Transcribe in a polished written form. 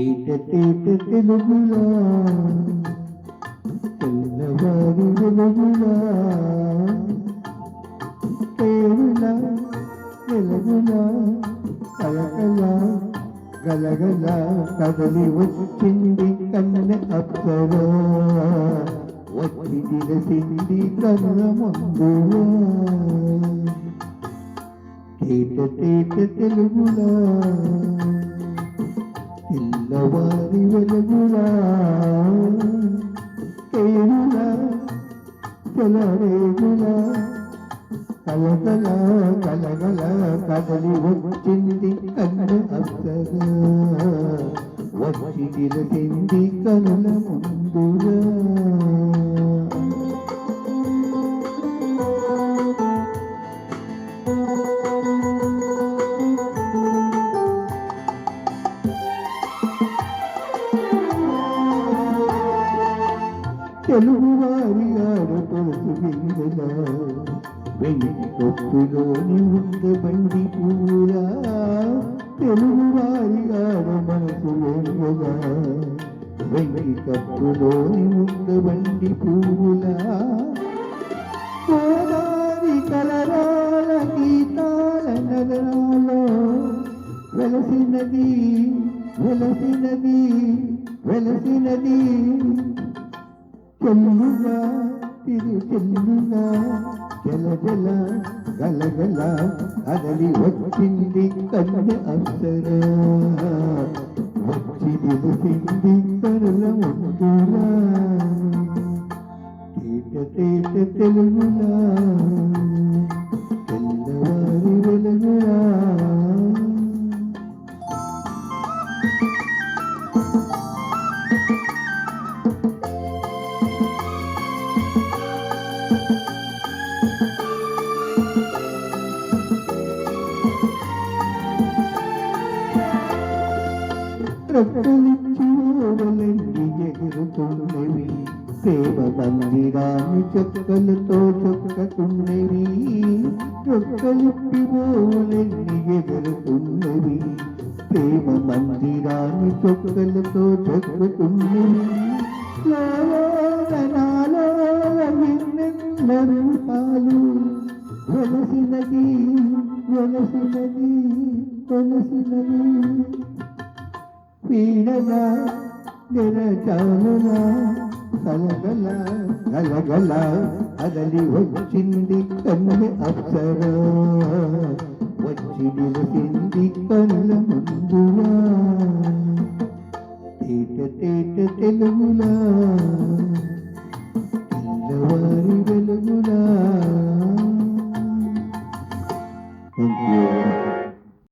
తేట తేట తెలుగులా తెల్లవారి వెలుగులా పేరులా వెలుగులా కలకల గలగల కదలి వచ్చింది కన్నె అప్సరా వచ్చి దిలసింది కన్నుల ముందులా తేట తేట తెలుగులా తెల్లవారి వెలుగులా పేరులా తెలరేగులా కలగల కలగల కదలి వచ్చింది కన్ను అప్సరా వచ్చి దిలసింది కనుల ముందులా తెలుగువారి ఆడపడుచు గింజల వెండి కొప్పులోని ఉండే బండి పూలా తెలుగువారి ఆడ మనసు వెంగల వెండి కప్పులోని ఉండే బండి పూలా గోదావరి కలరాల గీతాల నగరాలో వెలసినది వెలసినది వెలసినది చెల్లుగా తిరు చెల్లుగా జల జల గలగల అదలి వచ్చింది కన్ను అప్సరా వచ్చి దిలిసింది కనుల ముందులా తేట తేట తెలుగులా తెల్లవారి వెలుగులా రెక్కలిచ్చి ఓడలెండి ఎగురుతున్నవి ప్రేమ మందిరాన్ని చెక్కలతో చొక్కతున్నవి రెక్కలిప్పి ఓడలెండి ఎగురుతున్నవి ప్రేమ మందిరాన్ని చొక్కలతో చొక్కతున్నవి నాలో విన్నెల్ల రూపాలు వెలసినది వెలసినది వెలసినది పీడలా నిరచాలులా కలగల గలగల అదలి వచ్చింది కన్ను అప్సరా వచ్చి నిలిసింది కనుల ముందులా తేట తేట తెలుగు